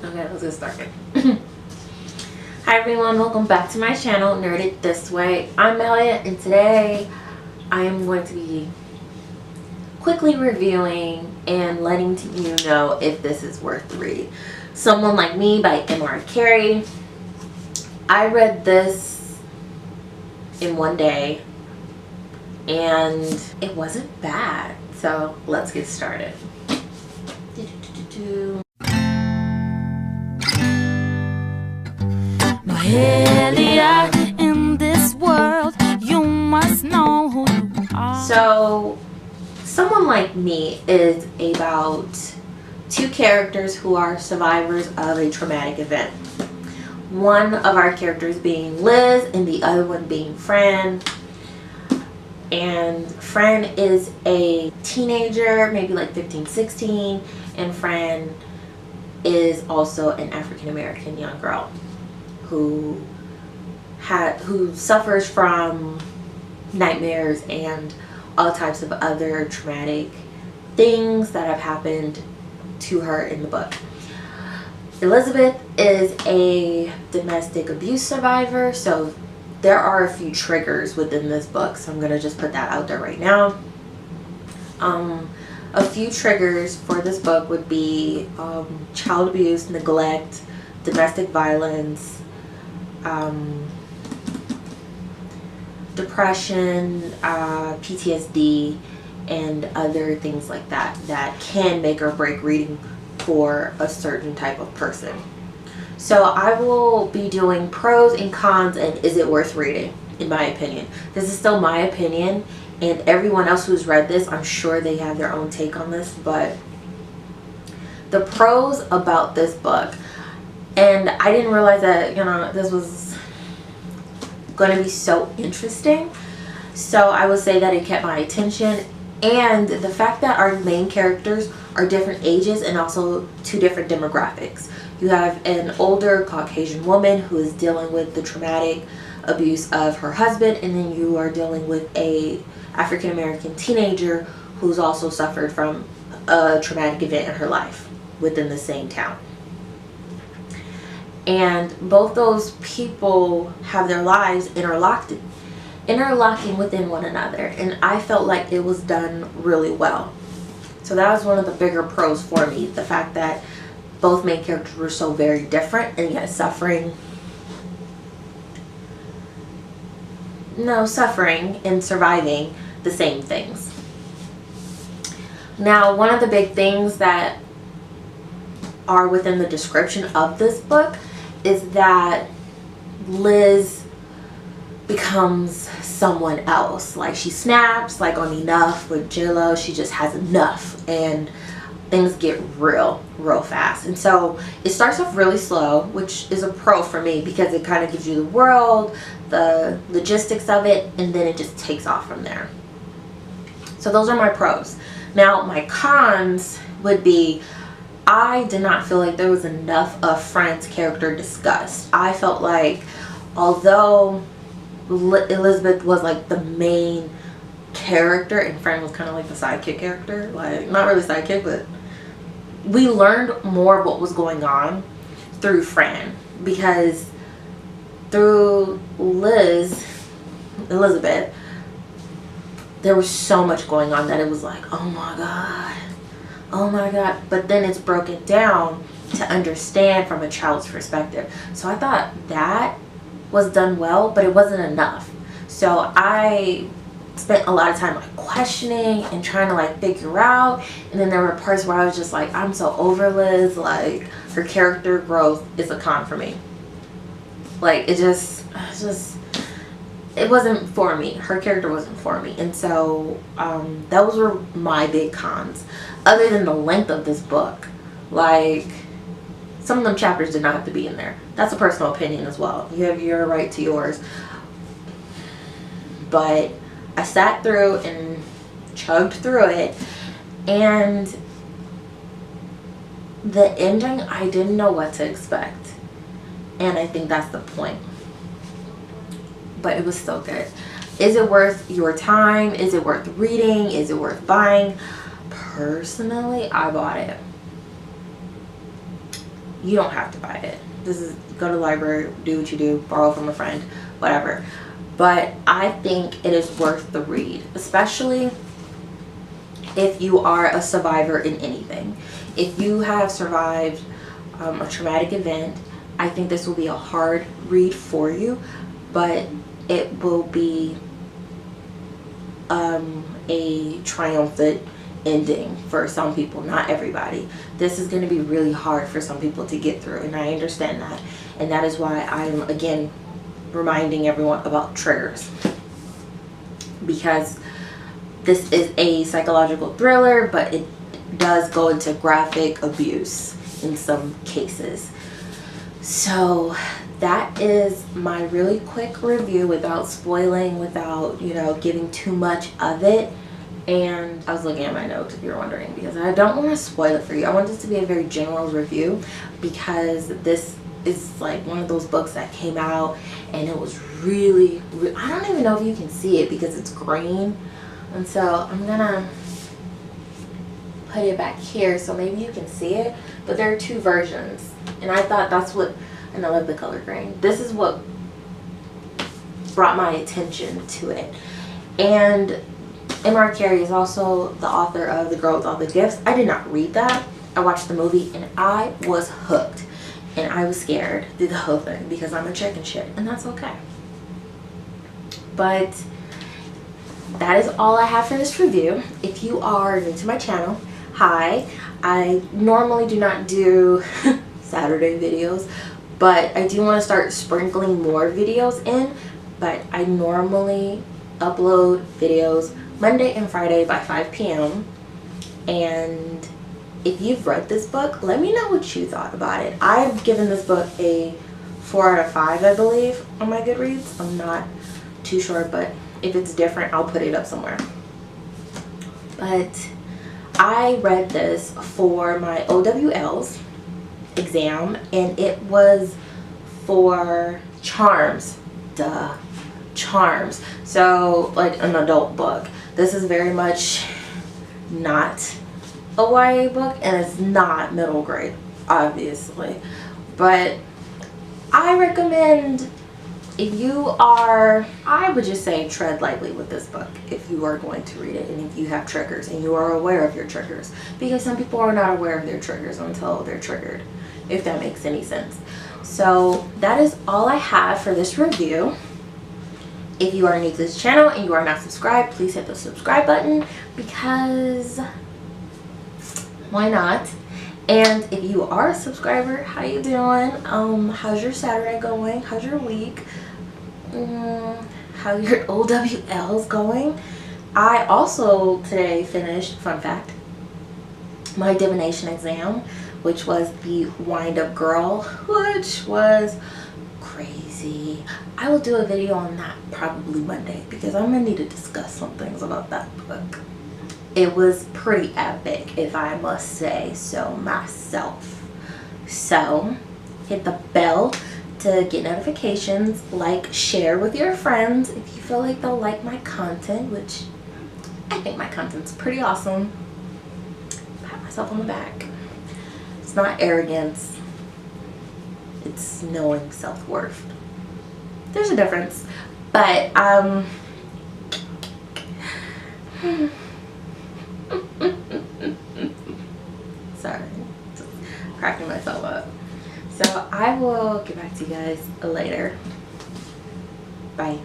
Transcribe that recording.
Okay, let's get started. Hi everyone, welcome back to my channel, Nerd It This Way. I'm Mahalia, and today I am going to be quickly reviewing and letting you know if this is worth the read. Someone Like Me by Carey. I read this in one day and it wasn't bad, so let's get started. Mahalia, in this world, you must know who you are. So, Someone Like Me is about two characters who are survivors of a traumatic event. One of our characters being Liz and the other one being Fran. And Fran is a teenager, maybe like 15, 16, and Fran is also an African American young girl who suffers from nightmares and all types of other traumatic things that have happened to her in the book. Elizabeth is a domestic abuse survivor, so there are a few triggers within this book, so I'm going to just put that out there right now. A few triggers for this book would be child abuse, neglect, domestic violence, depression, PTSD, and other things like that that can make or break reading for a certain type of person. So I will be doing pros and cons and is it worth reading, in my opinion. This is still my opinion, and everyone else who's read this, I'm sure they have their own take on this, but the pros about this book, and I didn't realize that, this was going to be so interesting. So I would say that it kept my attention, and the fact that our main characters are different ages and also two different demographics. You have an older Caucasian woman who is dealing with the traumatic abuse of her husband, and then you are dealing with a African American teenager who's also suffered from a traumatic event in her life within the same town. And both those people have their lives interlocking within one another, and I felt like it was done really well. So that was one of the bigger pros for me, the fact that both main characters were so very different and yet suffering and surviving the same things. Now, one of the big things that are within the description of this book is that Liz becomes someone else. Like, she snaps like on Enough with J-Lo. She just has enough and things get real fast. And so it starts off really slow, which is a pro for me because it kind of gives you the world, the logistics of it, and then it just takes off from there. So those are my pros. Now my cons would be, I did not feel like there was enough of Fran's character discussed. I felt like although Elizabeth was like the main character and Fran was kind of like the sidekick character, like not really sidekick, but we learned more of what was going on through Fran, because through Elizabeth, there was so much going on that it was like, oh my god, but then it's broken down to understand from a child's perspective. So I thought that was done well, but it wasn't enough. So I spent a lot of time like questioning and trying to like figure out, and then there were parts where I was just like, I'm so over Liz. Like, her character growth is a con for me. Like, it wasn't for me. Her character wasn't for me, and so those were my big cons. Other than the length of this book, like some of them chapters did not have to be in there. That's a personal opinion as well. You have your right to yours, but I sat through and chugged through it, and the ending, I didn't know what to expect, and I think that's the point. But it was so good. Is it worth your time? Is it worth reading? Is it worth buying? Personally, I bought it. You don't have to buy it. This is, go to the library, do what you do, borrow from a friend, whatever. But I think it is worth the read, especially if you are a survivor in anything. If you have survived a traumatic event, I think this will be a hard read for you, but it will be a triumphant ending for some people, not everybody. This is going to be really hard for some people to get through, and I understand that. And that is why I'm, again, reminding everyone about triggers, because this is a psychological thriller, but it does go into graphic abuse in some cases. So that is my really quick review without spoiling, without, you know, giving too much of it. And I was looking at my notes, if you're wondering, because I don't want to spoil it for you. I want this to be a very general review, because this is like one of those books that came out and it was really, I don't even know if you can see it because it's green. And so I'm gonna put it back here so maybe you can see it. But there are two versions, and I thought that's what, and I love the color green. This is what brought my attention to it. And Carey is also the author of The Girl with All the Gifts. I did not read that. I watched the movie and I was hooked. And I was scared through the whole thing because I'm a chicken shit, and that's okay. But that is all I have for this review. If you are new to my channel, hi. I normally do not do Saturday videos, but I do want to start sprinkling more videos in. But I normally upload videos Monday and Friday by 5 p.m. And if you've read this book, let me know what you thought about it. I've given this book a 4 out of 5, I believe, on my Goodreads. I'm not too sure, but if it's different, I'll put it up somewhere. But I read this for my OWL's exam, and it was for charms. Duh. Charms. So, like an adult book. This is very much not a YA book, and it's not middle grade, obviously. But I recommend, if you are, I would just say tread lightly with this book if you are going to read it, and if you have triggers and you are aware of your triggers, because some people are not aware of their triggers until they're triggered, if that makes any sense. So that is all I have for this review. If you are new to this channel and you are not subscribed, please hit the subscribe button, because why not? And if you are a subscriber, how you doing? How's your Saturday going? How's your week? How your OWL's going? I also today finished, fun fact, my divination exam, which was the Wind Up Girl, which was crazy. I will do a video on that probably Monday, because I'm gonna need to discuss some things about that book. It was pretty epic, if I must say so myself. So hit the bell to get notifications, like, share with your friends if you feel like they'll like my content, which I think my content's pretty awesome. Pat myself on the back. It's not arrogance, it's knowing self-worth. There's a difference, but sorry, just cracking myself up. So I will get back to you guys later. Bye.